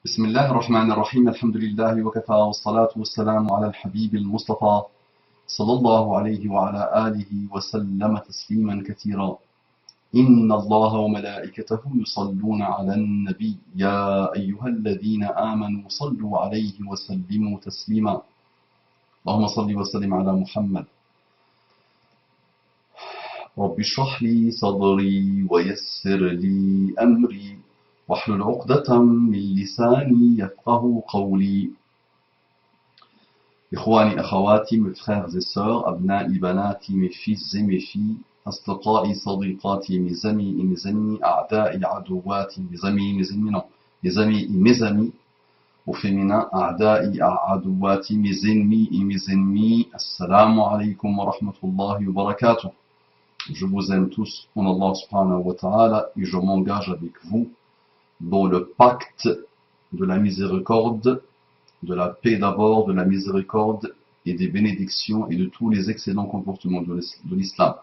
بسم الله الرحمن الرحيم الحمد لله وكفى والصلاة والسلام على الحبيب المصطفى صلى الله عليه وعلى آله وسلم تسليما كثيرا. إن الله وملائكته يصلون على النبي يا أيها الذين آمنوا صلوا عليه وسلموا تسليما. اللهم صل وسلم على محمد. رب اشرح لي صدري ويسر لي أمري واحلل عقدة من لساني يفقه قولي. إخواني أخواتي, mes frères et sœurs, أبنائي بناتي, mes fils et mes filles, أصدقائي صديقاتي, mes amis et mes amis, أعدائي عدواتي, mes amis et mes ennemis, non, mes amis et mes amis, au féminin, أعدائي عدواتي, mes ennemis et mes ennemis, Assalamu alaikum wa rahmatullahi wa barakatuh. Je vous aime tous en Allah subhanahu wa ta'ala et je m'engage avec vous dans le pacte de la miséricorde, de la paix d'abord, de la miséricorde et des bénédictions et de tous les excellents comportements de l'islam.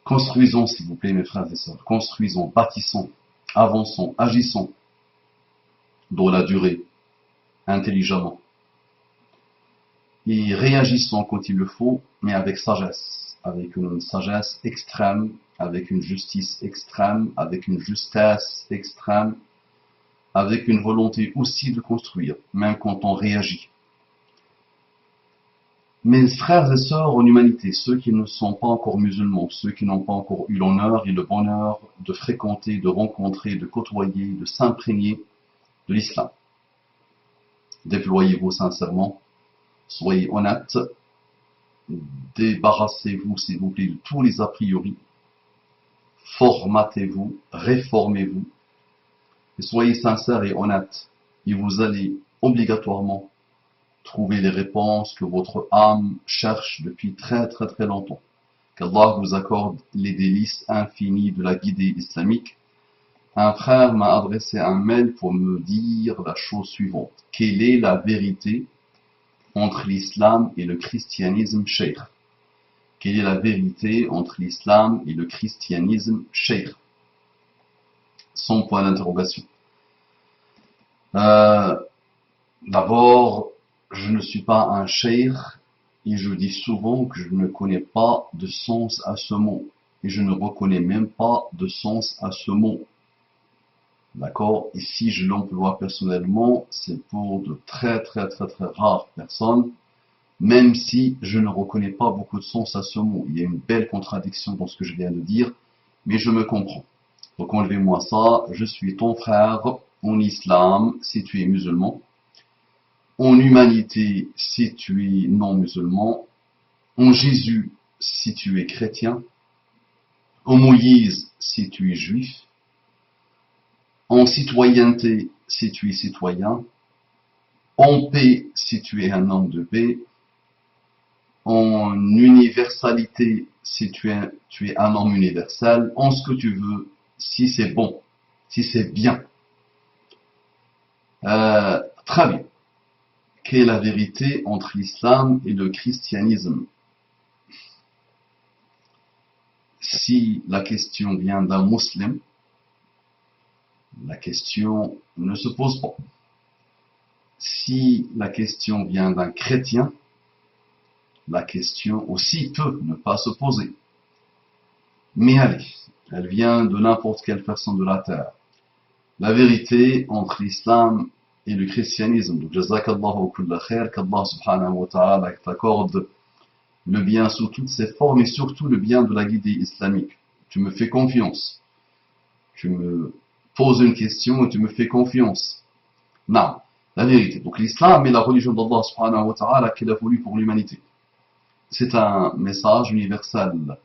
Construisons, s'il vous plaît, mes frères et sœurs, construisons, bâtissons, avançons, agissons dans la durée, intelligemment. Et réagissons quand il le faut, mais avec sagesse, avec une sagesse extrême, avec une justice extrême, avec une justesse extrême, avec une volonté aussi de construire, même quand on réagit. Mes frères et sœurs en humanité, ceux qui ne sont pas encore musulmans, ceux qui n'ont pas encore eu l'honneur et le bonheur de fréquenter, de rencontrer, de côtoyer, de s'imprégner de l'islam, déployez-vous sincèrement, soyez honnêtes, débarrassez-vous s'il vous plaît de tous les a priori, formatez-vous, réformez-vous, et soyez sincères et honnêtes, et vous allez obligatoirement trouver les réponses que votre âme cherche depuis très très très longtemps. Qu'Allah vous accorde les délices infinies de la guidée islamique. Un frère m'a adressé un mail pour me dire la chose suivante. Quelle est la vérité entre l'islam et le christianisme, cheikh? Quelle est la vérité entre l'islam et le christianisme, cheikh? Sans point d'interrogation. D'abord, je ne suis pas un cheikh et je dis souvent que je ne connais pas de sens à ce mot. Et je ne reconnais même pas de sens à ce mot. D'accord? Et si je l'emploie personnellement, c'est pour de très très très très rares personnes, même si je ne reconnais pas beaucoup de sens à ce mot. Il y a une belle contradiction dans ce que je viens de dire, mais je me comprends. Donc enlevez-moi ça, je suis ton frère en islam si tu es musulman, en humanité si tu es non musulman, en Jésus si tu es chrétien, en Moïse si tu es juif, en citoyenneté si tu es citoyen, en paix si tu es un homme de paix, en universalité si tu es un homme universel, en ce que tu veux, si c'est bon, si c'est bien. Très bien. Quelle est la vérité entre l'islam et le christianisme? Si la question vient d'un musulman, la question ne se pose pas. Si la question vient d'un chrétien, la question aussi peut ne pas se poser. Mais allez, elle vient de n'importe quelle personne de la terre. La vérité entre l'islam et le christianisme. Donc, jazakallahu kulla khair, qu'Allah subhanahu wa ta'ala t'accorde le bien sous toutes ses formes et surtout le bien de la guidée islamique. Tu me fais confiance. Tu me poses une question et tu me fais confiance. Non, la vérité. Donc l'islam est la religion d'Allah subhanahu wa ta'ala qu'il a voulu pour l'humanité. C'est un message universel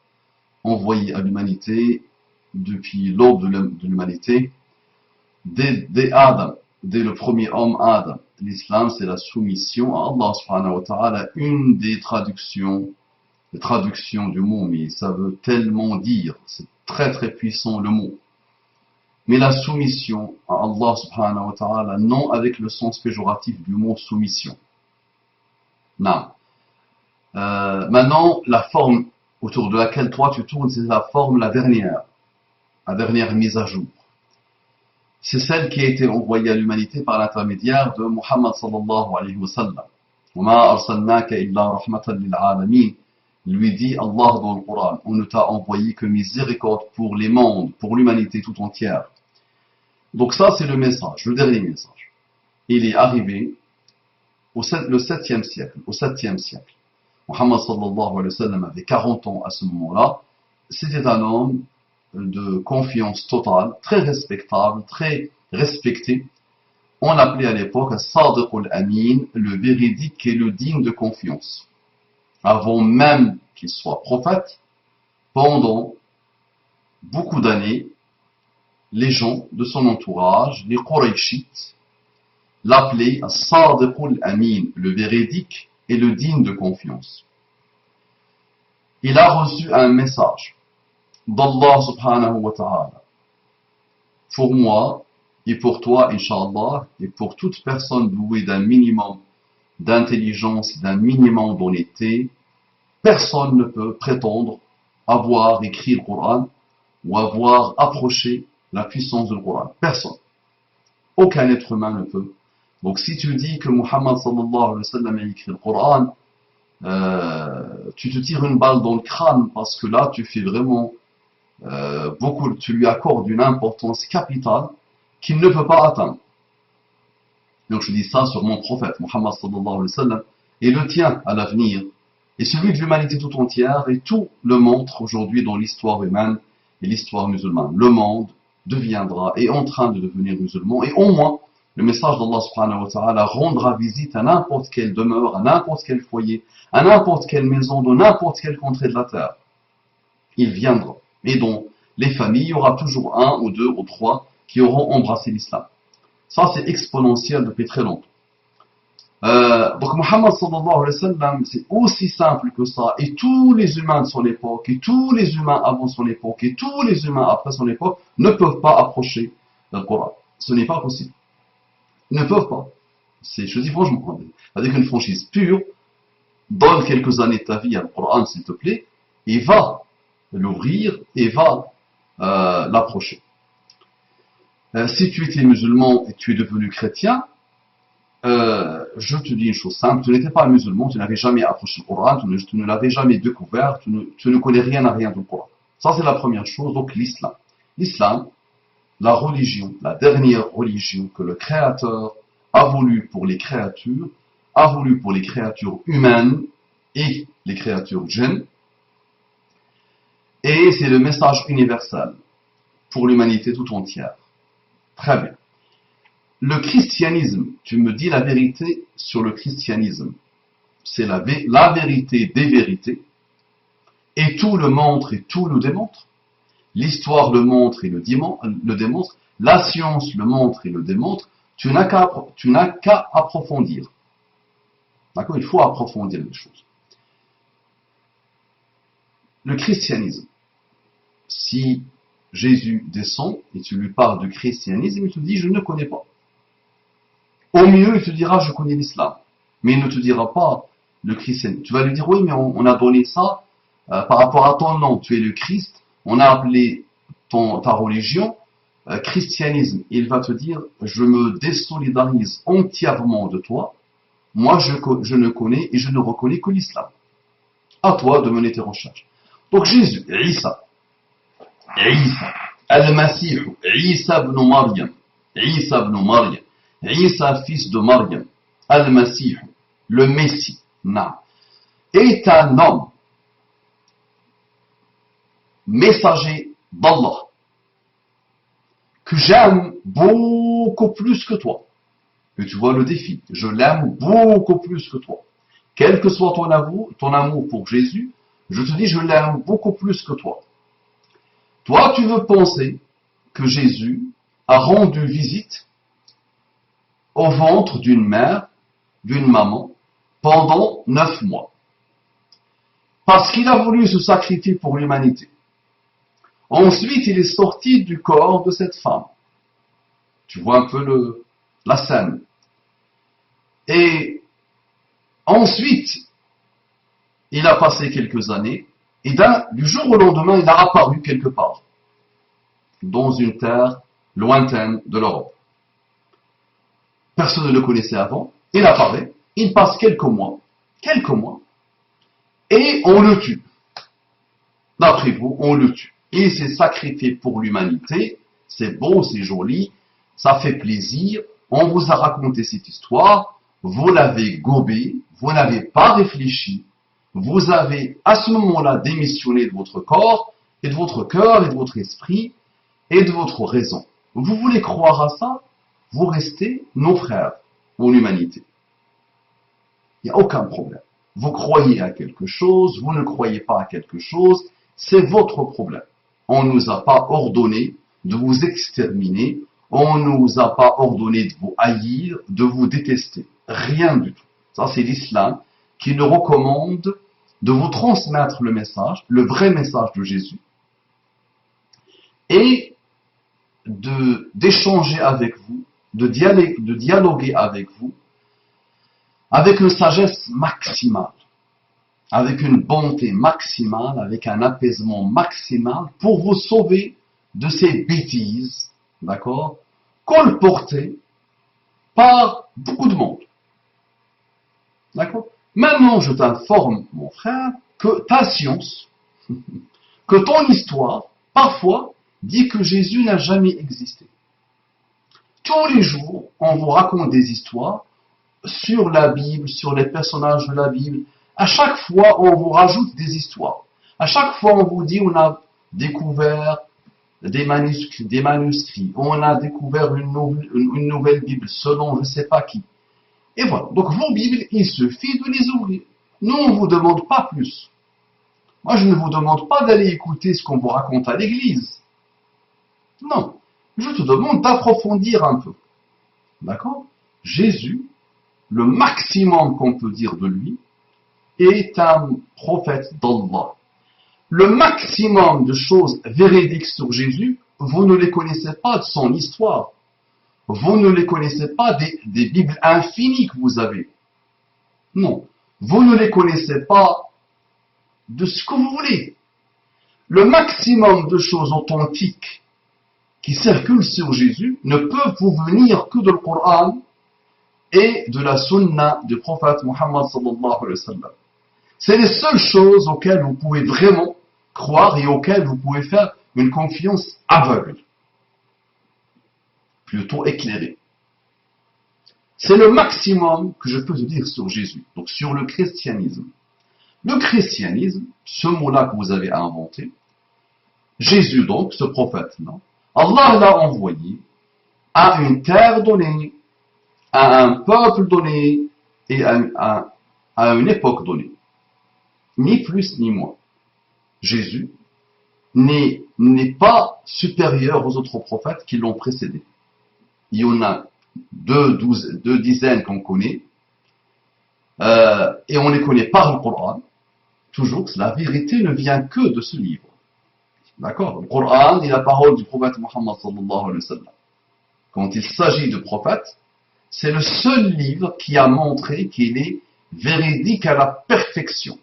envoyé à l'humanité depuis l'aube de l'humanité, dès Adam, dès le premier homme Adam. L'islam, c'est la soumission à Allah subhanahu wa ta'ala, une des traductions du mot, mais ça veut tellement dire, c'est très très puissant le mot. Mais la soumission à Allah subhanahu wa ta'ala, non avec le sens péjoratif du mot soumission. Non. Maintenant, la forme autour de laquelle toi tu tournes, c'est la forme la dernière mise à jour. c'est celle qui a été envoyée à l'humanité par l'intermédiaire de Muhammad sallallahu alayhi wa sallam. وَمَا أَرْسَلْنَاكَ إِلَّا رَحْمَةً لِلْعَالَمِينَ. Lui dit Allah dans le Coran, on ne t'a envoyé que miséricorde pour les mondes, pour l'humanité tout entière. Donc ça c'est le message, le dernier message. Il est arrivé le 7e siècle, au 7e siècle. Muhammad sallallahu alayhi wa sallam avait 40 ans à ce moment-là. C'était un homme de confiance totale, très respectable, très respecté. On l'appelait à l'époque Sadiq al-Amin, le véridique et le digne de confiance. Avant même qu'il soit prophète, pendant beaucoup d'années, les gens de son entourage, les Qurayshites, l'appelaient Sadiq al-Amin, le véridique et le digne de confiance. Il a reçu un message d'Allah subhanahu wa ta'ala. Pour moi et pour toi, Inch'Allah, et pour toute personne douée d'un minimum d'intelligence et d'un minimum d'honnêteté, personne ne peut prétendre avoir écrit le Coran ou avoir approché la puissance du Coran. Personne. Aucun être humain ne peut. Donc si tu dis que Muhammad sallallahu alayhi wa sallam a écrit le Coran, tu te tires une balle dans le crâne parce que là tu fais vraiment tu lui accordes une importance capitale qu'il ne peut pas atteindre. Donc je dis ça sur mon prophète Muhammad sallallahu alayhi wa sallam et le tien à l'avenir et celui de l'humanité tout entière, et tout le montre aujourd'hui dans l'histoire humaine et l'histoire musulmane. Le monde deviendra, est en train de devenir musulman, et au moins le message d'Allah subhanahu wa ta'ala rendra visite à n'importe quelle demeure, à n'importe quel foyer, à n'importe quelle maison, dans n'importe quelle contrée de la terre. Il viendra. Et dans les familles, il y aura toujours un ou deux ou trois qui auront embrassé l'islam. Ça, c'est exponentiel depuis très longtemps. Donc Muhammad sallallahu alayhi wa sallam, c'est aussi simple que ça. Et tous les humains de son époque, et tous les humains avant son époque, et tous les humains après son époque, ne peuvent pas approcher le Coran. Ce n'est pas possible. Ils ne peuvent pas. Je dis franchement, avec une franchise pure, donne quelques années de ta vie à le Coran, s'il te plaît, et va l'ouvrir et va l'approcher. Si tu étais musulman et tu es devenu chrétien, je te dis une chose simple, tu n'étais pas musulman, tu n'avais jamais approché le Coran, tu ne l'avais jamais découvert, tu ne connais rien à rien du Coran. Ça c'est la première chose, donc l'islam. L'islam, la religion, la dernière religion que le Créateur a voulu pour les créatures, a voulu pour les créatures humaines et les créatures djinns, et c'est le message universel pour l'humanité tout entière. Très bien. Le christianisme, tu me dis la vérité sur le christianisme. C'est la vérité des vérités. Et tout le montre et tout le démontre. L'histoire le montre et le démontre. La science le montre et le démontre. Tu n'as qu'à approfondir. D'accord ? Il faut approfondir les choses. Le christianisme. Si Jésus descend et tu lui parles du christianisme, il te dit « je ne connais pas ». Au mieux, il te dira « je connais l'islam ». Mais il ne te dira pas le christianisme. Tu vas lui dire « oui, mais on a donné ça par rapport à ton nom. Tu es le Christ. On a appelé ta religion christianisme. » Il va te dire « je me désolidarise entièrement de toi. Moi, je ne connais et je ne reconnais que l'islam. » À toi de mener tes recherches. Donc Jésus, Isa, Al-Masih, Isa ibn Maryam, Isa fils de Maryam, Al-Masih, le Messie, est un homme, messager d'Allah, que j'aime beaucoup plus que toi. Et tu vois le défi, je l'aime beaucoup plus que toi. Quel que soit ton amour pour Jésus, je te dis, je l'aime beaucoup plus que toi. Toi, tu veux penser que Jésus a rendu visite au ventre d'une mère, d'une maman, pendant 9 mois. Parce qu'il a voulu se sacrifier pour l'humanité. Ensuite, il est sorti du corps de cette femme. Tu vois un peu la scène. Et ensuite, il a passé quelques années, et du jour au lendemain, il a apparu quelque part, dans une terre lointaine de l'Europe. Personne ne le connaissait avant. Il apparaît, il passe quelques mois, et on le tue. D'après vous, on le tue. Il s'est sacrifié pour l'humanité. C'est beau, c'est joli, ça fait plaisir. On vous a raconté cette histoire. Vous l'avez gobé, vous n'avez pas réfléchi. Vous avez à ce moment-là démissionné de votre corps, et de votre cœur, et de votre esprit, et de votre raison. Vous voulez croire à ça? Vous restez nos frères en humanité. Il n'y a aucun problème. Vous croyez à quelque chose, vous ne croyez pas à quelque chose, c'est votre problème. On ne nous a pas ordonné de vous exterminer, on ne nous a pas ordonné de vous haïr, de vous détester. Rien du tout. Ça, c'est l'islam qui nous recommande de vous transmettre le message, le vrai message de Jésus, et d'échanger avec vous, de dialoguer avec vous, avec une sagesse maximale, avec une bonté maximale, avec un apaisement maximal, pour vous sauver de ces bêtises, d'accord, colportées par beaucoup de monde. D'accord? Maintenant, je t'informe, mon frère, que ta science, que ton histoire, parfois, dit que Jésus n'a jamais existé. Tous les jours, on vous raconte des histoires sur la Bible, sur les personnages de la Bible. À chaque fois, on vous rajoute des histoires. À chaque fois, on vous dit on a découvert des manuscrits, on a découvert une nouvelle Bible selon je ne sais pas qui. Et voilà. Donc vos Bibles, il suffit de les ouvrir. Nous, on ne vous demande pas plus. Moi, je ne vous demande pas d'aller écouter ce qu'on vous raconte à l'église. Non. Je te demande d'approfondir un peu. D'accord? Jésus, le maximum qu'on peut dire de lui, est un prophète d'Allah. Le maximum de choses véridiques sur Jésus, vous ne les connaissez pas de son histoire. Vous ne les connaissez pas des Bibles infinies que vous avez. Non. Vous ne les connaissez pas de ce que vous voulez. Le maximum de choses authentiques qui circulent sur Jésus ne peuvent vous venir que de le Coran et de la sunna du prophète Muhammad sallallahu alayhi wa sallam. C'est les seules choses auxquelles vous pouvez vraiment croire et auxquelles vous pouvez faire une confiance aveugle, plutôt éclairée. C'est le maximum que je peux te dire sur Jésus, donc sur le christianisme. Le christianisme, ce mot-là que vous avez inventé, Jésus donc, ce prophète, non, Allah l'a envoyé à une terre donnée, à un peuple donné et à une époque donnée. Ni plus ni moins. Jésus n'est pas supérieur aux autres prophètes qui l'ont précédé. Il y en a deux dizaines qu'on connaît, et on les connaît par le Coran. Toujours, la vérité ne vient que de ce livre. D'accord? Le Coran est la parole du prophète Muhammad sallallahu alayhi wa sallam. Quand il s'agit de prophète, c'est le seul livre qui a montré qu'il est véridique à la perfection.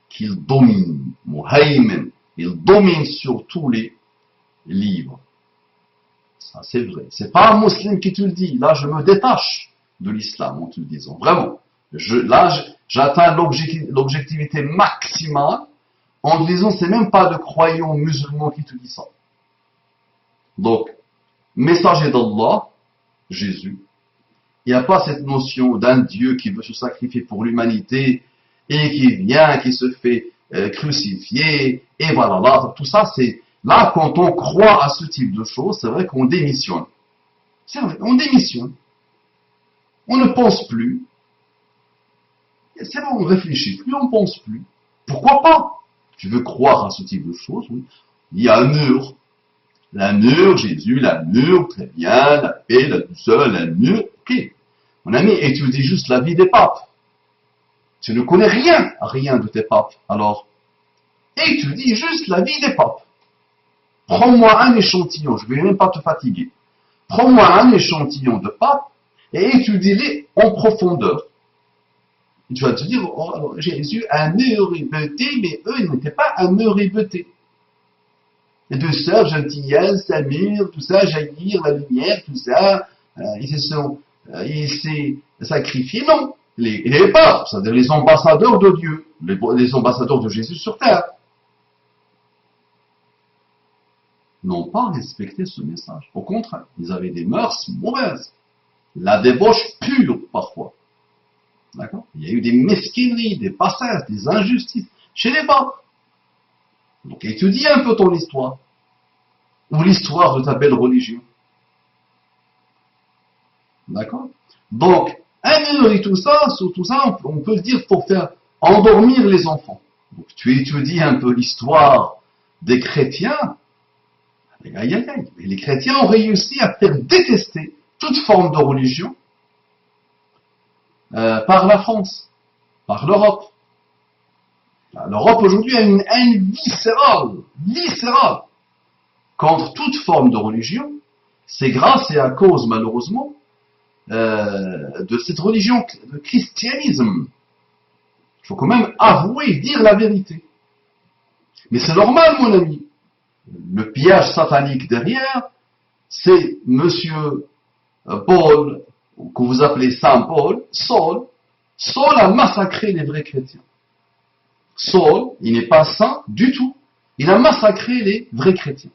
Qu'il domine, Muhaymin, il domine sur tous les livres. Ça, c'est vrai. C'est pas un musulman qui te le dit. Là, je me détache de l'islam en te le disant. Vraiment. J'atteins l'objectivité maximale en te disant, c'est même pas de croyants musulmans qui te dit ça. Donc, messager d'Allah, Jésus, il n'y a pas cette notion d'un Dieu qui veut se sacrifier pour l'humanité et qui vient, qui se fait crucifier, et voilà, là, tout ça, c'est là, quand on croit à ce type de choses, c'est vrai qu'on démissionne. C'est vrai, on démissionne. On ne pense plus. C'est bon, on ne réfléchit plus, on ne pense plus. Pourquoi pas? Tu veux croire à ce type de choses, oui. Il y a un mur. L'amour, Jésus, l'amour, très bien, la paix, la douceur, l'amour, ok. Mon ami, étudie juste la vie des papes. Tu ne connais rien de tes papes. Alors, étudie juste la vie des papes. Prends-moi un échantillon, je ne vais même pas te fatiguer. Prends-moi un échantillon de papes et étudie-les en profondeur. Et tu vas te dire, oh, alors, Jésus, un mur ribeté, mais eux, ils n'étaient pas un mur ribeté. Les deux sœurs gentilles, Samir, tout ça, jaillir, la lumière, tout ça, il s'est sacrifié. Non, les papes, c'est-à-dire les ambassadeurs de Dieu, les ambassadeurs de Jésus sur terre, n'ont pas respecté ce message. Au contraire, ils avaient des mœurs mauvaises, la débauche pure parfois. D'accord? Il y a eu des mesquineries, des bassesses, des injustices chez les papes. Donc étudie un peu ton histoire, ou l'histoire de ta belle religion. D'accord? Donc, améliorer tout ça, sur tout ça, on peut le dire pour faire endormir les enfants. Donc tu étudies un peu l'histoire des chrétiens. Aïe, aïe, aïe. Mais les chrétiens ont réussi à faire détester toute forme de religion par la France, par l'Europe. L'Europe aujourd'hui a une haine viscérale contre toute forme de religion. C'est grâce et à cause, malheureusement, de cette religion, le christianisme. Il faut quand même avouer, dire la vérité. Mais c'est normal, mon ami. Le piège satanique derrière, c'est Monsieur Paul, que vous appelez Saint Paul, Saul. Saul a massacré les vrais chrétiens. Saul, il n'est pas saint du tout. Il a massacré les vrais chrétiens.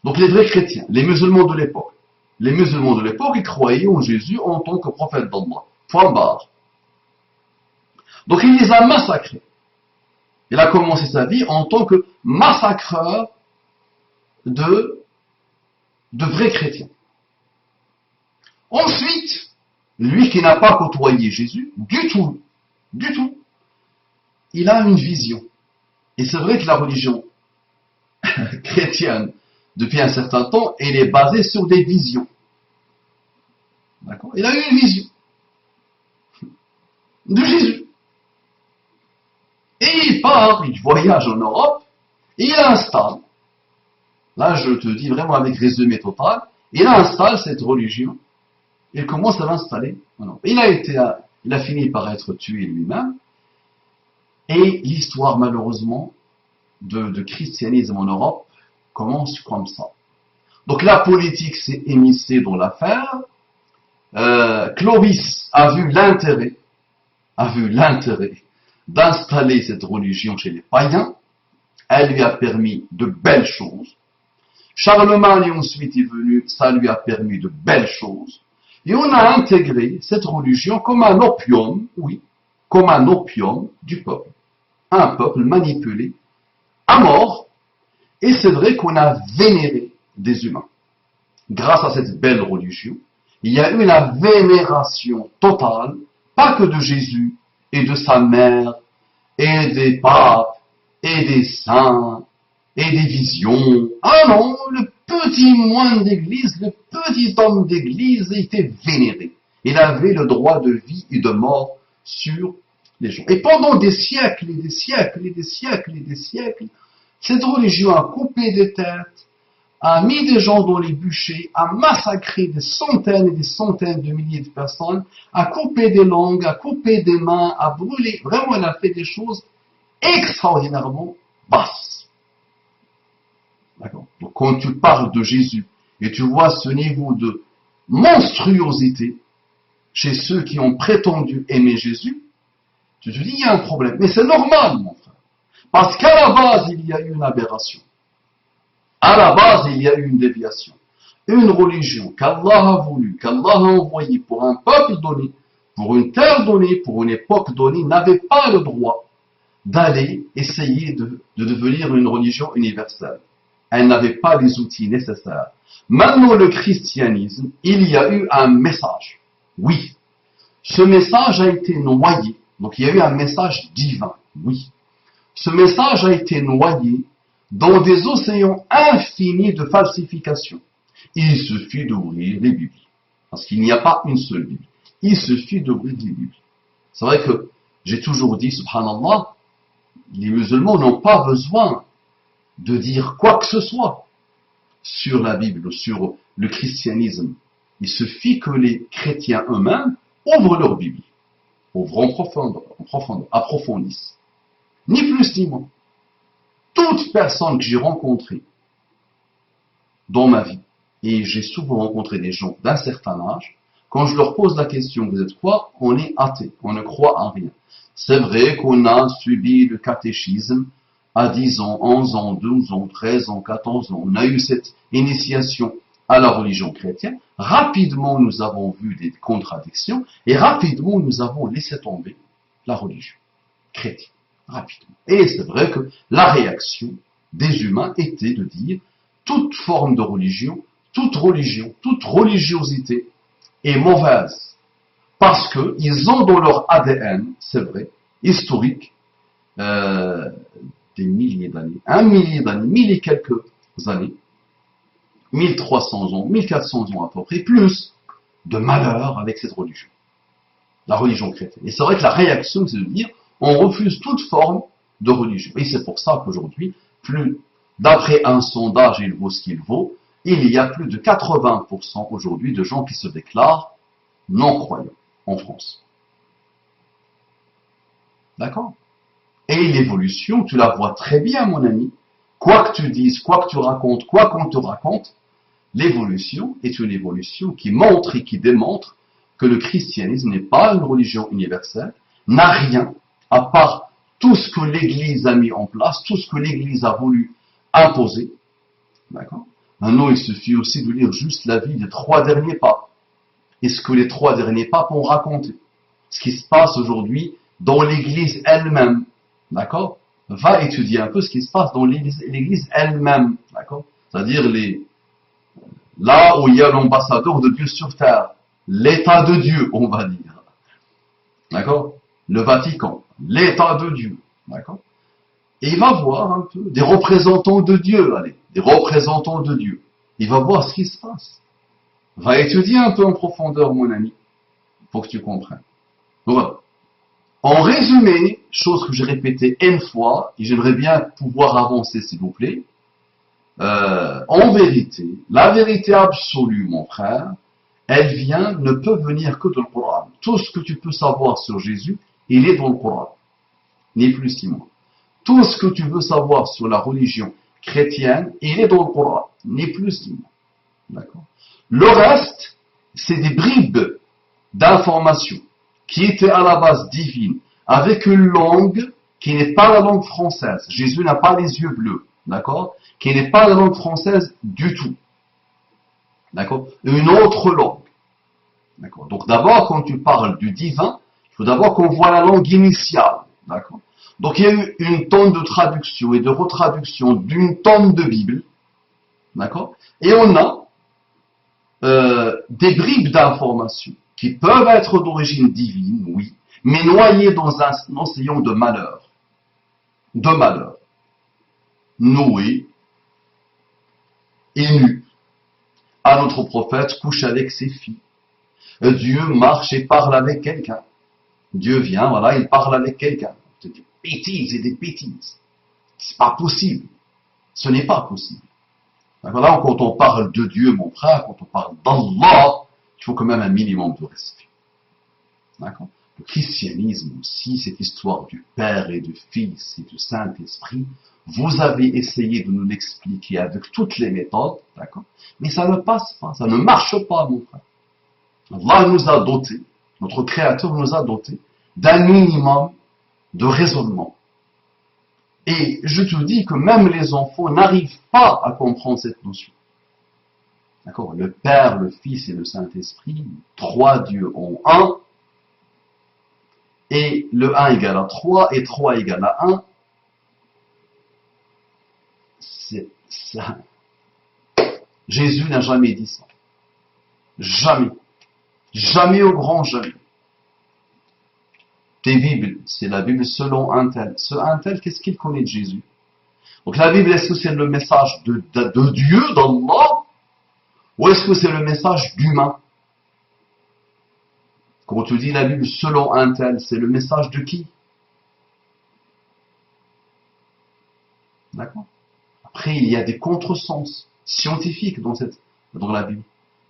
Donc les vrais chrétiens, les musulmans de l'époque. Les musulmans de l'époque, ils croyaient en Jésus en tant que prophète d'Allah. Point barre. Donc il les a massacrés. Il a commencé sa vie en tant que massacreur de vrais chrétiens. Ensuite, lui qui n'a pas côtoyé Jésus, du tout, il a une vision. Et c'est vrai que la religion chrétienne, depuis un certain temps, elle est basée sur des visions. D'accord? Il a eu une vision de Jésus. Et il part, il voyage en Europe, et il installe, là je te dis vraiment avec résumé total, il installe cette religion, il commence à l'installer. Il a fini par être tué lui-même, et l'histoire malheureusement de christianisme en Europe commence comme ça. Donc la politique s'est émissée dans l'affaire. Clovis a vu l'intérêt d'installer cette religion chez les païens. Elle lui a permis de belles choses. Charlemagne ensuite est venu, ça lui a permis de belles choses. Et on a intégré cette religion comme un opium, oui, comme un opium du peuple. Un peuple manipulé, à mort. Et c'est vrai qu'on a vénéré des humains. Grâce à cette belle religion, il y a eu la vénération totale, pas que de Jésus et de sa mère, et des papes, et des saints, et des visions. Ah non, le petit moine d'église, le petit homme d'église était vénéré. Il avait le droit de vie et de mort sur les gens. Et pendant des siècles et des siècles et des siècles et des siècles, cette religion a coupé des têtes, a mis des gens dans les bûchers, a massacré des centaines et des centaines de milliers de personnes, a coupé des langues, a coupé des mains, a brûlé. Vraiment, elle a fait des choses extraordinairement basses. D'accord? Donc, quand tu parles de Jésus et tu vois ce niveau de monstruosité chez ceux qui ont prétendu aimer Jésus, tu te dis, il y a un problème. Mais c'est normal, mon frère. Parce qu'à la base, il y a eu une aberration. À la base, il y a eu une déviation. Une religion qu'Allah a voulu, qu'Allah a envoyée pour un peuple donné, pour une terre donnée, pour une époque donnée, n'avait pas le droit d'aller essayer de devenir une religion universelle. Elle n'avait pas les outils nécessaires. Maintenant, le christianisme, il y a eu un message. Oui. Ce message a été noyé. Donc, il y a eu un message divin. Oui. Ce message a été noyé dans des océans infinis de falsification. Il suffit d'ouvrir les Bibles. Parce qu'il n'y a pas une seule Bible. Il suffit d'ouvrir les Bibles. C'est vrai que j'ai toujours dit, subhanallah, les musulmans n'ont pas besoin de dire quoi que ce soit sur la Bible, sur le christianisme. Il suffit que les chrétiens eux-mêmes ouvrent leur Bible, ouvrent en profondeur, approfondissent. Ni plus ni moins. toute personne que j'ai rencontrée dans ma vie, et j'ai souvent rencontré des gens d'un certain âge, quand je leur pose la question, vous êtes quoi? On est athée, on ne croit en rien. C'est vrai qu'on a subi le catéchisme à 10 ans, 11 ans, 12 ans, 13 ans, 14 ans. On a eu cette initiation à la religion chrétienne. Rapidement, nous avons vu des contradictions et rapidement, nous avons laissé tomber la religion chrétienne. Rapidement. Et c'est vrai que la réaction des humains était de dire toute forme de religion, toute religiosité est mauvaise. Parce qu'ils ont dans leur ADN, c'est vrai, historique, des milliers d'années, 1 millier d'années, 1000 et quelques années, 1300 ans, 1400 ans à peu près, plus de malheur avec cette religion, la religion chrétienne. Et c'est vrai que la réaction, c'est de dire, on refuse toute forme de religion. Et c'est pour ça qu'aujourd'hui, d'après un sondage, il vaut ce qu'il vaut, il y a plus de 80% aujourd'hui de gens qui se déclarent non-croyants en France. D'accord? Et l'évolution, tu la vois très bien, mon ami. Quoi que tu dises, quoi que tu racontes, quoi qu'on te raconte, l'évolution est une évolution qui montre et qui démontre que le christianisme n'est pas une religion universelle, n'a rien, à part tout ce que l'Église a mis en place, tout ce que l'Église a voulu imposer. D'accord? Maintenant, il suffit aussi de lire juste la vie des 3 derniers papes. Et ce que les 3 derniers papes ont raconté. Ce qui se passe aujourd'hui dans l'Église elle-même. D'accord? Va étudier un peu ce qui se passe dans l'Église elle-même. D'accord? C'est-à-dire là où il y a l'ambassadeur de Dieu sur terre. L'état de Dieu, on va dire. D'accord? Le Vatican. L'état de Dieu. D'accord? Et il va voir un peu des représentants de Dieu, allez, des représentants de Dieu. Il va voir ce qui se passe. Va étudier un peu en profondeur, mon ami, pour que tu comprennes. Donc voilà. En résumé, chose que j'ai répétée une fois, et j'aimerais bien pouvoir avancer, s'il vous plaît. En vérité, la vérité absolue, mon frère, elle ne peut venir que dans le Coran. Tout ce que tu peux savoir sur Jésus, il est dans le Coran. Ni plus ni moins. Tout ce que tu veux savoir sur la religion chrétienne, il est dans le Coran. Ni plus ni moins. D'accord? Le reste, c'est des bribes d'informations qui étaient à la base divines, avec une langue qui n'est pas la langue française. Jésus n'a pas les yeux bleus, d'accord? Qui n'est pas la langue française du tout. D'accord? Une autre langue. D'accord? Donc d'abord, quand tu parles du divin, il faut d'abord qu'on voit la langue initiale. D'accord? Donc il y a eu une tonne de traduction et de retraduction d'une tonne de Bible. D'accord? Et on a des bribes d'informations qui peuvent être d'origine divine, oui, mais noyées dans un océan de malheur. De malheur. Noé est nu. À notre prophète couche avec ses filles. Dieu marche et parle avec quelqu'un. Dieu vient, voilà, il parle avec quelqu'un. C'est des bêtises et des bêtises. C'est pas possible. Ce n'est pas possible. Voilà, quand on parle de Dieu, mon frère, quand on parle d'Allah, il faut quand même un minimum de respect. D'accord? Le christianisme aussi, cette histoire du Père et du Fils et du Saint-Esprit, vous avez essayé de nous l'expliquer avec toutes les méthodes, d'accord? Mais ça ne passe pas, ça ne marche pas, mon frère. Allah nous a dotés, notre Créateur nous a dotés d'un minimum de raisonnement. Et je te dis que même les enfants n'arrivent pas à comprendre cette notion. D'accord? Le Père, le Fils et le Saint-Esprit, 3 dieux en un, et le 1 égale à 3 et 3 égale à 1. C'est ça. Jésus n'a jamais dit ça. Jamais. Jamais au grand jamais. Tes Bibles, c'est la Bible selon un tel. Ce un tel, qu'est-ce qu'il connaît de Jésus? Donc la Bible, est-ce que c'est le message de Dieu, d'Allah, ou est-ce que c'est le message d'humain? Quand tu dis la Bible selon un tel, c'est le message de qui? D'accord? Après, il y a des contresens scientifiques dans la Bible.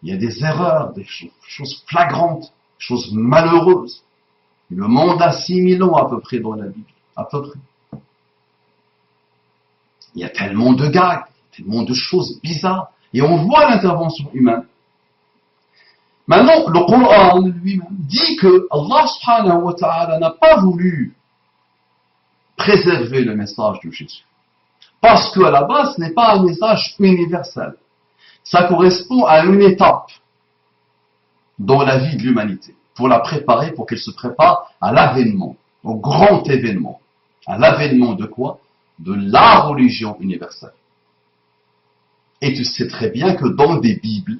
Il y a des erreurs, des choses flagrantes, des choses malheureuses. Le monde a 6000 ans à peu près dans la Bible. À peu près. Il y a tellement de gags, tellement de choses bizarres. Et on voit l'intervention humaine. Maintenant, le Coran lui-même dit que Allah subhanahu wa ta'ala n'a pas voulu préserver le message de Jésus. Parce qu'à la base, ce n'est pas un message universel. Ça correspond à une étape dans la vie de l'humanité, pour la préparer, pour qu'elle se prépare à l'avènement, au grand événement. À l'avènement de quoi? De la religion universelle. Et tu sais très bien que dans des Bibles,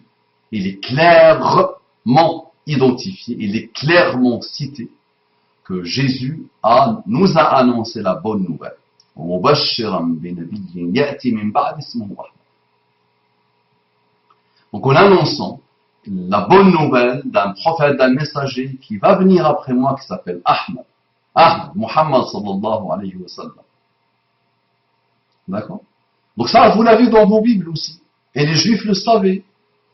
il est clairement identifié, il est clairement cité que Jésus nous a annoncé la bonne nouvelle. Donc en annonçant la bonne nouvelle d'un prophète, d'un messager qui va venir après moi, qui s'appelle Ahmad. Ahmad, Muhammad sallallahu alayhi wa sallam. D'accord? Donc ça, vous l'avez dans vos Bibles aussi. Et les Juifs le savaient.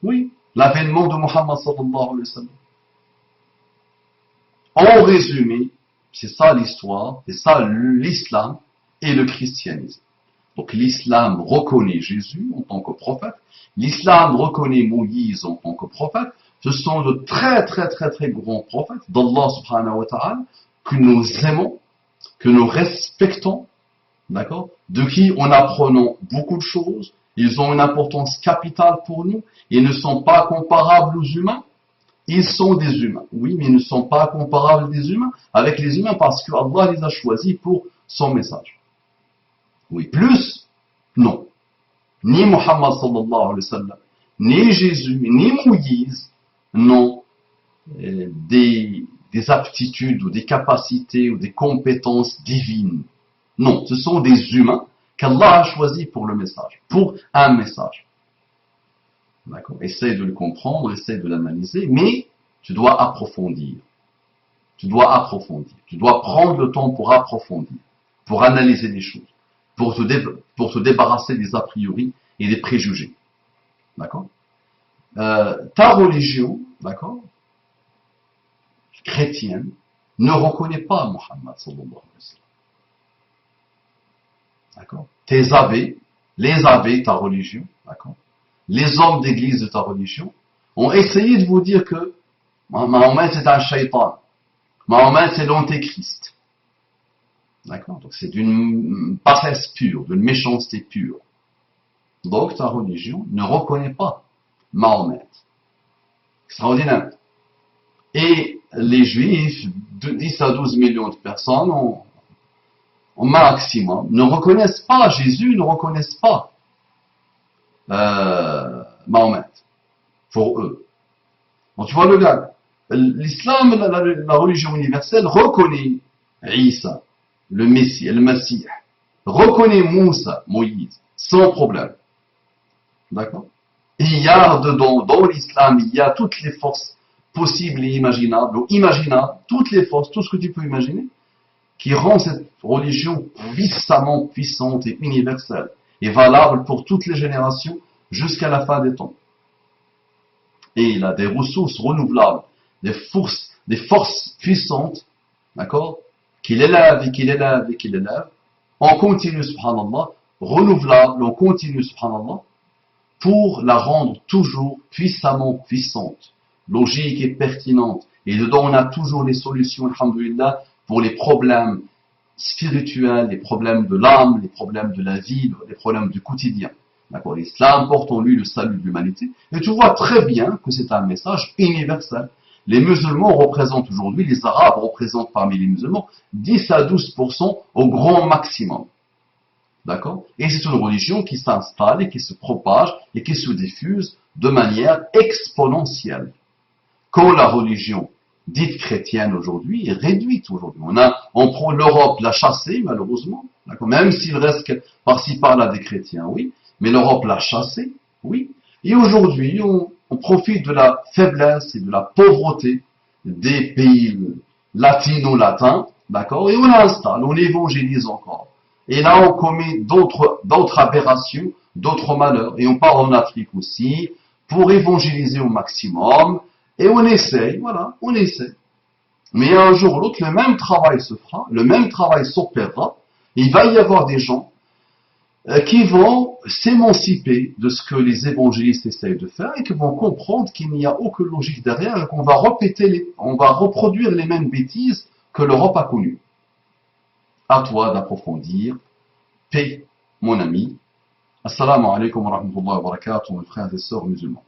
Oui, l'avènement de Muhammad sallallahu alayhi wa sallam. En résumé, c'est ça l'histoire, c'est ça l'islam et le christianisme. Donc l'islam reconnaît Jésus en tant que prophète, l'islam reconnaît Moïse en tant que prophète. Ce sont de très très très très grands prophètes d'Allah subhanahu wa ta'ala que nous aimons, que nous respectons, d'accord, de qui on apprenons beaucoup de choses. Ils ont une importance capitale pour nous. Ils ne sont pas comparables aux humains. Ils sont des humains, oui, mais ils ne sont pas comparables des humains avec les humains parce que Allah les a choisis pour son message. Oui, plus, non. Ni Muhammad sallallahu alayhi wa sallam, ni Jésus, ni Moïse n'ont des aptitudes ou des capacités ou des compétences divines. Non, ce sont des humains qu'Allah a choisis pour le message, pour un message. D'accord. Essaye de le comprendre, essaye de l'analyser, mais tu dois approfondir. Tu dois approfondir. Tu dois prendre le temps pour approfondir, pour analyser les choses, pour te débarrasser des a priori et des préjugés. D'accord. Ta religion, d'accord, chrétienne, ne reconnaît pas Muhammad sallallahu alayhi wa sallam. D'accord. Tes abbés, les abbés, ta religion, d'accord, les hommes d'église de ta religion ont essayé de vous dire que Mahomet c'est un shaitan, Mahomet c'est l'antéchrist. D'accord. Donc c'est d'une bassesse pure, d'une méchanceté pure. Donc ta religion ne reconnaît pas Mahomet. Extraordinaire. Et les juifs, de 10 à 12 millions de personnes, au maximum, ne reconnaissent pas Jésus, ne reconnaissent pas Mahomet, pour eux. Donc tu vois le gars, l'islam, la religion universelle, reconnaît Isa, le Messie, le Messie, reconnaît Moussa, Moïse, sans problème. D'accord? Et il y a dedans, dans l'islam, il y a toutes les forces possibles et imaginables, ou imaginables, toutes les forces, tout ce que tu peux imaginer, qui rend cette religion puissamment puissante et universelle, et valable pour toutes les générations jusqu'à la fin des temps. Et il a des ressources renouvelables, des forces puissantes, d'accord, qu'il élève et qu'il élève et qu'il élève, en continu, subhanallah, renouvelable, en continu, subhanallah, pour la rendre toujours puissamment puissante, logique et pertinente. Et dedans, on a toujours les solutions, alhamdoulilah, pour les problèmes spirituels, les problèmes de l'âme, les problèmes de la vie, les problèmes du quotidien. D'accord. L'islam porte en lui le salut de l'humanité. Et tu vois très bien que c'est un message universel. Les musulmans représentent aujourd'hui, les arabes représentent parmi les musulmans 10 à 12% au grand maximum. D'accord. Et c'est une religion qui s'installe et qui se propage et qui se diffuse de manière exponentielle. Quand la religion dite chrétienne aujourd'hui est réduite aujourd'hui. On prend l'Europe l'a chassée, malheureusement. D'accord. Même s'il reste par-ci par-là des chrétiens, oui. Mais l'Europe l'a chassée, oui. Et aujourd'hui, on profite de la faiblesse et de la pauvreté des pays latino-latins, d'accord, et on l'installe, on évangélise encore. Et là, on commet d'autres aberrations, d'autres malheurs. Et on part en Afrique aussi pour évangéliser au maximum. Et on essaye, voilà, on essaye. Mais un jour ou l'autre, le même travail se fera, le même travail s'opérera. Il va y avoir des gens qui vont s'émanciper de ce que les évangélistes essayent de faire et qui vont comprendre qu'il n'y a aucune logique derrière et qu'on va on va reproduire les mêmes bêtises que l'Europe a connues. À toi d'approfondir. Paix, mon ami. Assalamu alaikum wa rahmatullahi wa barakatuh, mes frères et sœurs musulmans.